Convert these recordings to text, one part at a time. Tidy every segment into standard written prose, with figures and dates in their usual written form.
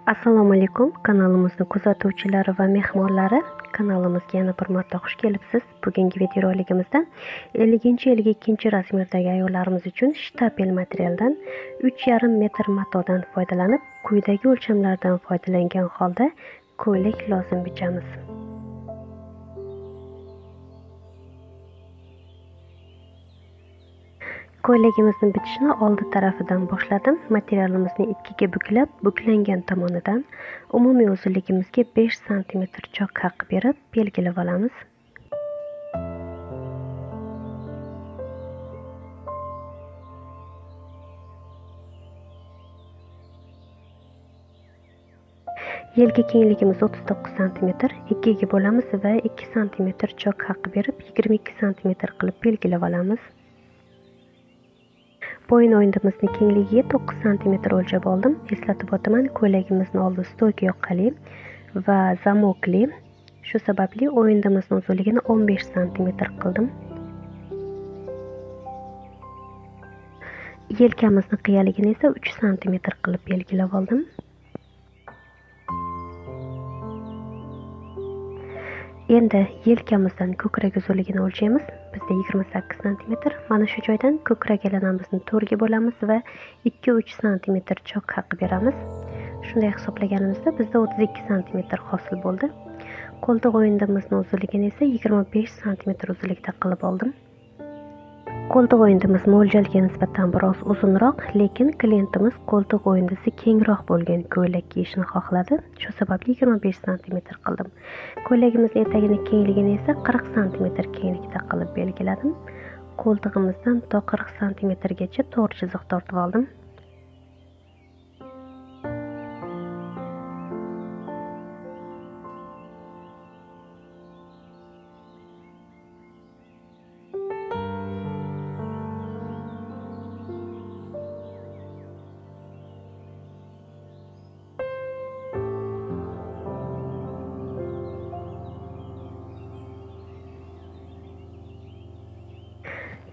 Assalomu alaykum, kanalimizni kuzatuvchilari va mehmonlari. Kanalimizga yana bir marta xush kelibsiz. Bugungi videoroligimizda 50-52 razmerdagi ayollarimiz uchun shtapel materialdan 3,5 metr matodan foydalanib, quyidagi o'lchamlardan foydalangan holda ko'ylak lozim bichamiz. Ko'ylagimizni bitishni oldi tarafidan boshladim. Materialimizni ikkiga buklab, buklangan tomonidan umumiy uzunligimizga 5 sm choq haq berib belgilab olamiz. Yelka kengligimiz 39 cm, ikkiga bo'lamiz va 2 cm choq haq berib 22 cm qilib belgilab olamiz. Bo'yin o'yindimizni kengligiga 9 cm o'lchab oldim. Eslatib o'taman, ko'ylagimizni oldi stoyka yoqali va zamokli. Shu sababli o'yindimizni uzunligini 15 cm qildim. Yelkamizni qiyaligini esa 3 cm qilib belgilab oldim. Endi yelkamizdan ko'krak uzunligini o'lchaymiz. Bizda 28 cm. Mana shu joydan ko'krak aylanamizni 4 ga bo'lamiz va 2-3 cm choq haq beramiz. Shunday hisoblaganimizda bizda 32 cm hosil bo'ldi. Qo'ltiq o'yindimizni uzunligini esa 25 cm uzunlikda qilib oldim. Qo'ltiq o'yindimiz mo'ljalga nisbatan biroz uzunroq, lekin klientimiz qo'ltiq o'yindisi kengroq bo'lgan ko'ylak kiyishni xohladi. Shu sababli 25 cm qildim. Ko'ylagimizning etagining kengligini esa 40 cm kenglikda qilib belgiladim. Qo'ltig'imizdan to 40 cm gacha to'g'ri chiziq tortib oldim.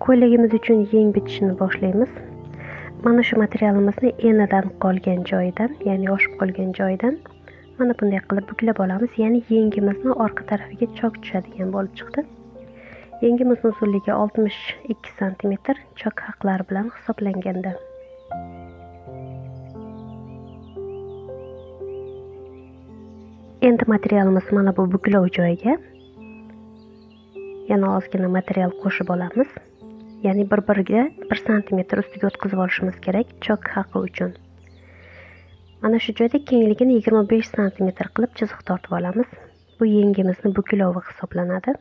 Ko'ylagimiz uchun yeng bitishni boshlaymiz. Mana shu materialimizni enidan qolgan joyidan, ya'ni oshib qolgan joyidan mana bunday qilib buklab olamiz. Ya'ni yengimizni orqa tarafiga choq tushadigan bo'lib chiqdi. Yengimizning uzunligi 62 cm choq haqlar bilan hisoblanganda. Endi materialimiz mana bu buklov joyiga yana ozgina material qo'shib olamiz. Ya'ni bir-biriga 1 cm ustiga o'tkazib olishimiz kerak choq haqi uchun. Mana shu joyda kengligini 25 cm qilib chiziq tortib olamiz. Bu yengimizni buklovi hisoblanadi.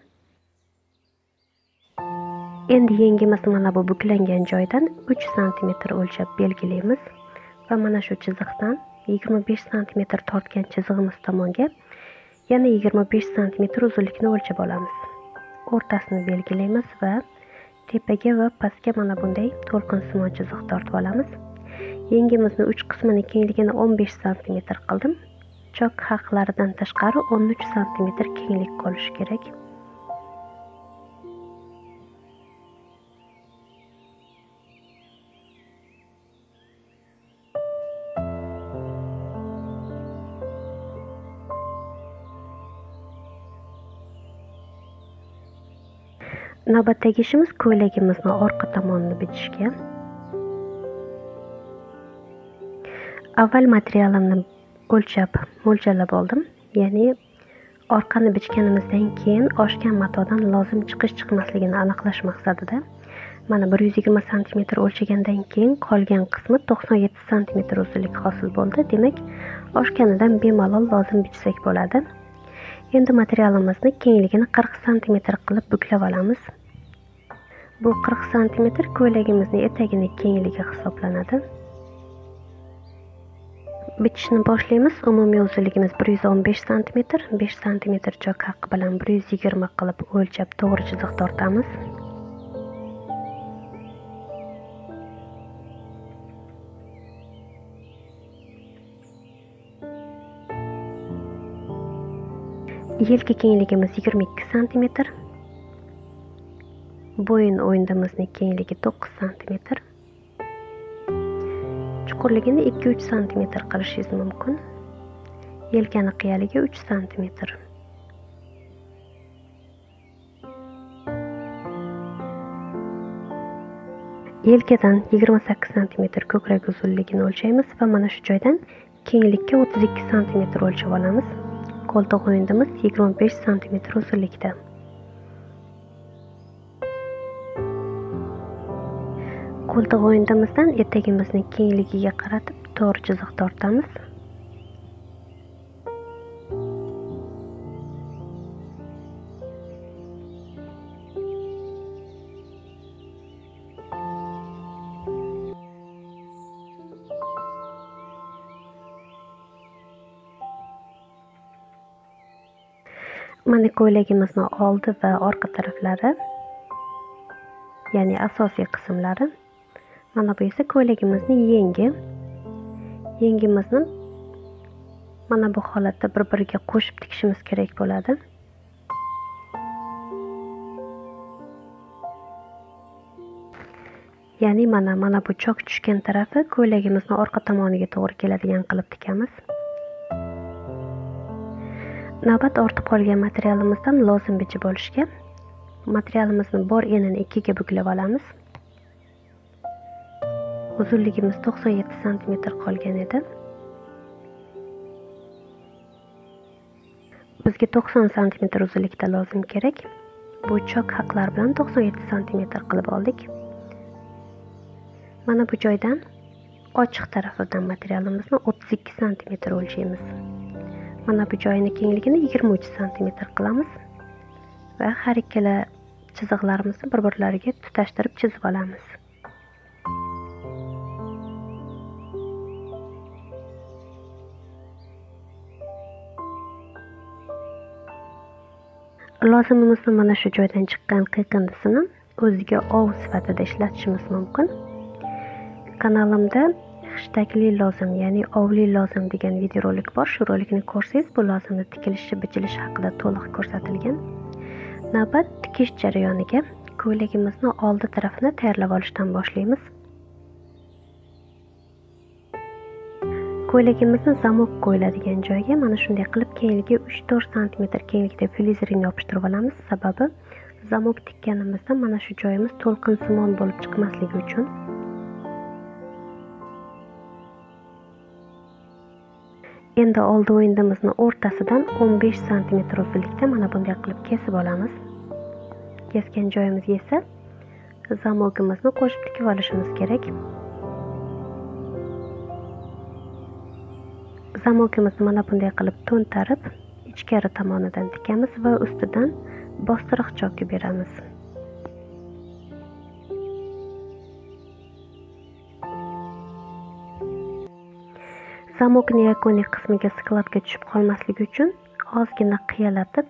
Endi yengimizni mana bu buklangan joydan 3 cm o'lchab belgilaymiz va mana shu chiziqdan 25 cm tortgan chizig'imiz tomonga yana 25 cm uzunlikni o'lchab olamiz. O'rtasini belgilaymiz va tepaga va pastga mana bunday to'lqinsimon chiziq tortib olamiz. Yengimizni 3 qismining kengligini 15 cm qildim. Choq haqlaridan tashqari 13 cm kenglik qolishi kerak. Navbatdagi ishimiz ko'ylagimizni orqa tomonini bitishga. Avval materialimni o'lchab, mo'ljallab oldim. Ya'ni orqani bichganimizdan keyin oshgan matodan lozim chiqmasligini aniqlash maqsadida mana 120 cm o'lchagandan keyin qolgan qismi 97 cm uzunlik hosil bo'ldi. Demak, oshganidan bemalol lozim bichsak bo'ladi. Endi materialimizni kengligini 40 cm qilib buklab olamiz. Bu 40 cm ko'ylagimizning etagining kengligi hisoblanadi. Bitishni boshlaymiz. Umumiy uzunligimiz 115 cm, 5 cm choq haqi bilan 120 qilib o'lchab to'g'ri chiziq tortamiz. Yelka kengligimiz 22 cm. Bo'yin o'yindimizning kengligi 9 cm. Chuqurligini 2-3 cm qilishingiz mumkin. Yelkani qiyaligi 3 sm. Yelkadan 28 sm ko'krak uzunligini o'lchaymiz va mana shu joydan kenglikka 32 sm o'lchab olamiz. Qo'ltiq o'yindimiz 25 sm uzunlikda. Qo'ltiq o'yindimizdan etagimizning kengligiga qaratib to'g'ri chiziq tortamiz. Mana ko'ylagimizning oldi va orqa taraflari, ya'ni asosiy qismlari. Mana bu esa ko'ylagimizning yengi. Yengimizni mana bu holatda bir-biriga qo'shib tikishimiz kerak bo'ladi. Ya'ni mana bu chok tushgan tarafi ko'ylagimizning orqa tomoniga to'g'ri keladigan qilib tikamiz. Navbat ortib qolgan materialimizdan lozim bichib olishga. Materialimizni bor enini ikkiga buklab olamiz. Uzunligimiz 97 sm qolgan edi. Bizga 90 sm uzunlikda lozim kerak. Bu chok haqlar bilan 97 sm qilib oldik. Mana bu joydan ochiq tarafidan materialimizni 32 sm o'lchaymiz. Mana bu joyini kengligini 23 sm qilamiz va har ikkala chiziqlarimizni bir-birlariga tutashtirib chizib olamiz. Lozimimizni mana shu joydan chiqqan qiyiqindisini o'ziga ov sifatida ishlatishimiz mumkin. Kanalimda hashtagli lozim, ya'ni ovli lozim degan videorolik bor. Shu rolikni ko'rsangiz, bu lozimni tikilishi, bichilishi haqida to'liq ko'rsatilgan. Navbat tikish jarayoniga ko'ylagimizni oldi tarafini tayyorlab olishdan boshlaymiz. Ko'ylagimizni zamok qo'yiladigan joyga mana shunday qilib kengligi 3-4 sm kenglikda filizrini yopishtirib olamiz. Sababi zamok tikkanimizda mana shu joyimiz to'lqinsimon bo'lib chiqmasligi uchun. Endi oldi o'yindimizni o'rtasidan 15 sm uzunlikda mana bunday qilib kesib olamiz. Kesgan joyimizga esa zamogimizni qo'shib tikib olishimiz kerak. Zamogimizni mana bunday qilib to'ntarib, ichkari tomonidan tikamiz va ustidan bostiriq choki beramiz. Zamokning yakuniy qismiga skladka tushib qolmasligi uchun ozgina qiyalatib,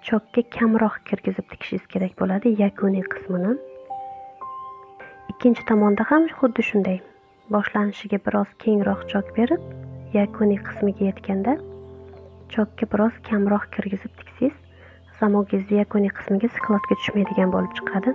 chokka kamroq kirgizib tikishingiz kerak bo'ladi yakuniy qismini. Ikkinchi tomonda ham xuddi shunday. Boshlanishiga biroz kengroq chok berib, yakuniy qismiga yetganda chokka biroz kamroq kirgizib tiksangiz, zamogingiz yakuniy qismiga skladka tushmaydigan bo'lib chiqadi.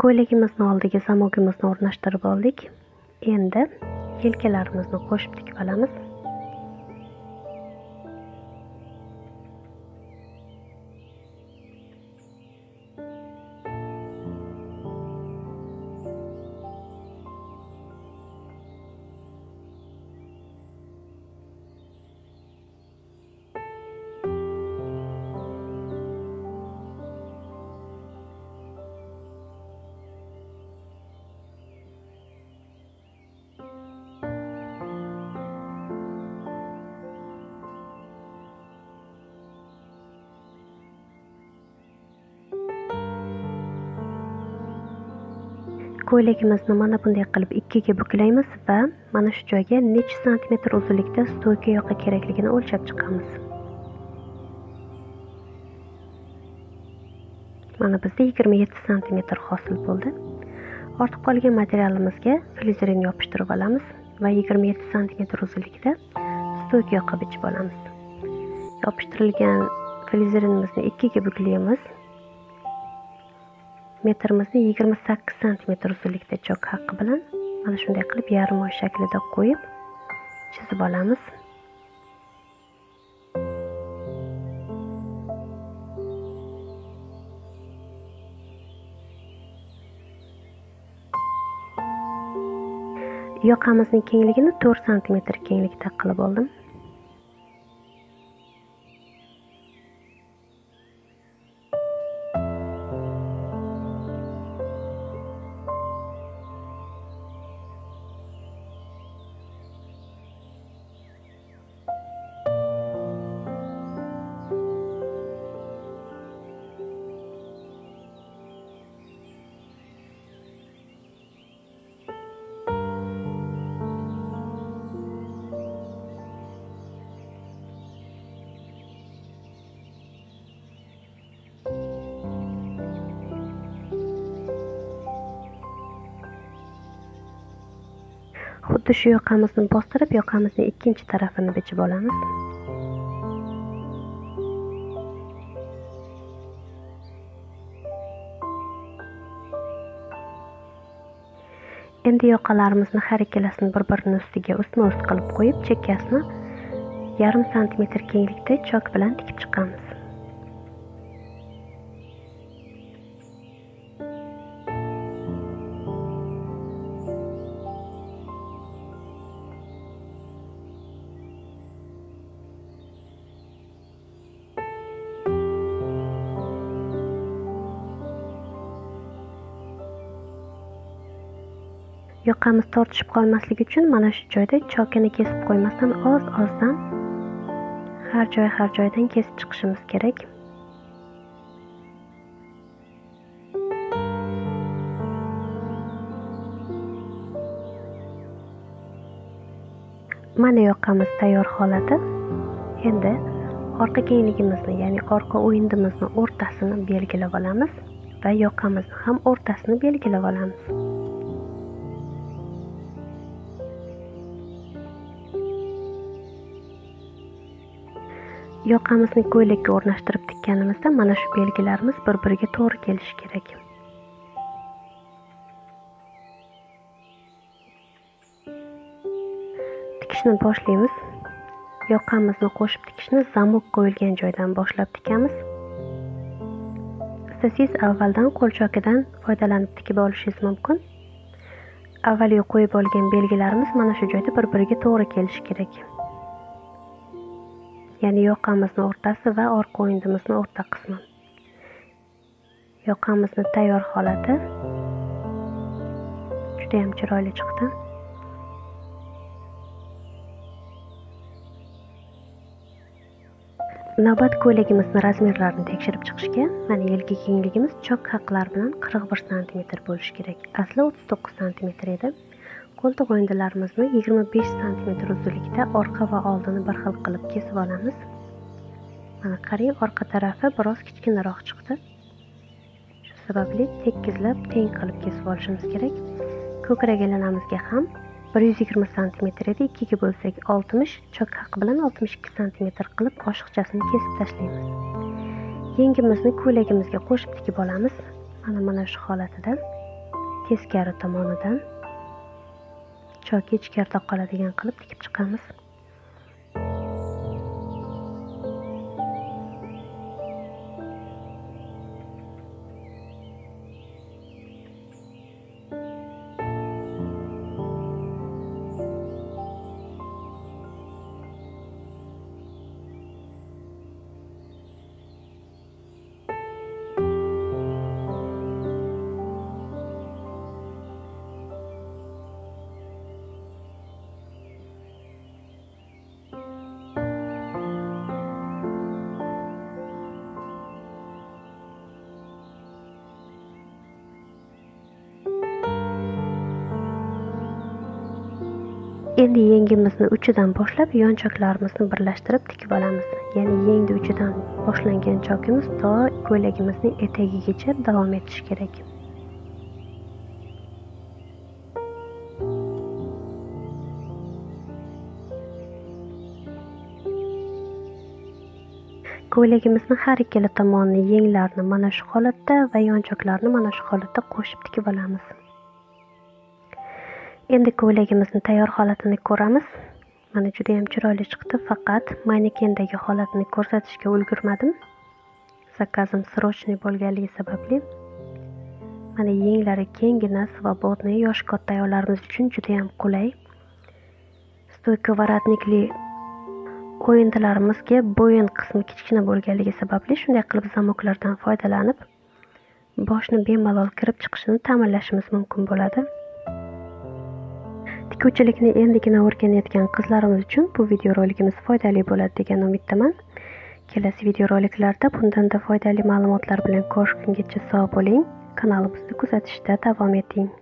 Ko'ylagimizni oldiga zamogimizni o'rnashtirib oldik. Endi yelkalarimizni qo'shib tikib olamiz. ko'ylagimizni mana bunday qilib ikkiga buklaymiz va mana shu joyga necha santimetr uzunlikda stoyka yoqa kerakligini o'lchab chiqamiz. Mana bizda 27 santimetr hosil bo'ldi. Ortib qolgan materialimizga flizerin yopishtirib olamiz va 27 santimetr uzunlikda stoyka yoqa bichib olamiz. Yopishtirilgan flizerinimizni ikkiga buklaymiz. Metrimizni 28 santimetr uzunlikda chok haqqi bilan mana shunday qilib yarim oy shaklida qo'yib chizib olamiz. Yoqamizning kengligini 4 santimetr kenglikda qilib oldim. Xuddi shu yoqamizni bostirib, yoqamizning ikkinchi tarafini bichib olamiz. Endi yoqalarimizni har ikkalasini bir-birini ustiga ustma-ust qilib qo'yib, chekkasini yarim santimetr kenglikda chok bilan tikib chiqamiz. Yoqamiz tortishib qolmasligi uchun mana shu joyda chokini kesib qo'ymasdan oz-ozdan har joydan kesib chiqishimiz kerak. Mana yoqamiz tayyor holati. Endi orqa kengligimizni, ya'ni orqa o'yindimizni o'rtasini belgilab olamiz va yoqamizni ham o'rtasini belgilab olamiz. Yoqamizni ko'ylakka o'rnashtirib tikkanimizda mana shu belgilarimiz bir-biriga to'g'ri kelishi kerak. Tikishni boshlaymiz. Yoqamizni qo'shib tikishni zamok qo'yilgan joydan boshlab tikamiz. Istasangiz avvaldan qo'l chokidan foydalanib tikib olishingiz mumkin. Avvaliga qo'yib olgan belgilarimiz mana shu joyda bir-biriga to'g'ri kelishi kerak. Ya'ni yoqamizni o'rtasi va orqa o'yindimizni o'rta qismi. Yoqamizni tayyor holati. Juda ham chiroyli chiqdi. Navbat ko'ylagimizni razmerlarini tekshirib chiqishga, mana yelka kengligimiz chok haqlar bilan 41 santimetr bo'lishi kerak. Asli 39 santimetr edi. Qo'ltiq o'yindilarimizni 25 santimetr uzunlikda orqa va oldini bir xil qilib kesib olamiz. Mana qarang, orqa tarafi biroz kichkinaroq chiqdi. Shu sababli tekizlab, teng qilib kesib olishimiz kerak. Ko'krak aylanamizga ham 120 santimetr edi, ikkiga bo'lsak 60, chok haqi bilan 62 santimetr qilib oshiqchasini kesib tashlaymiz. Yengimizni ko'ylagimizga qo'shib tikib olamiz. Mana shu holatida teskari tomonidan choki ichkarida qoladigan qilib tikib chiqamiz. Endi yengimizni uchidan boshlab yonchoqlarimizni birlashtirib tikib olamiz. Ya'ni yengni uchidan boshlangan chokimiz to ko'ylagimizning etagigacha davom etishi kerak. Ko'ylagimizni har ikkala tomonni yenglarni mana shu holatda va yonchoqlarni mana shu holatda qo'shib tikib olamiz. Endi ko'ylagimizni tayyor holatini ko'ramiz. Mana juda ham chiroyli chiqdi, faqat manekendagi holatini ko'rsatishga ulgurmadim. Zakazim srochniy bo'lganligi sababli. Mana yenglari kenggina, svobodniy yosh katta ayollarimiz uchun juda ham qulay. Stoyka воротникli o'yindilarimizga bo'yin qismi kichkina bo'lganligi sababli shunday qilib zamoklardan foydalanib boshni bemalol kirib chiqishini ta'minlashimiz mumkin bo'ladi. Tikuvchilikni endigina o'rganayotgan qizlarimiz uchun bu videorolikimiz foydali bo'ladi degan umiddaman. Kelasi videoroliklarda bundan-da foydali ma'lumotlar bilan ko'rishgungacha sog' bo'ling. Kanalimizni kuzatishda davom eting.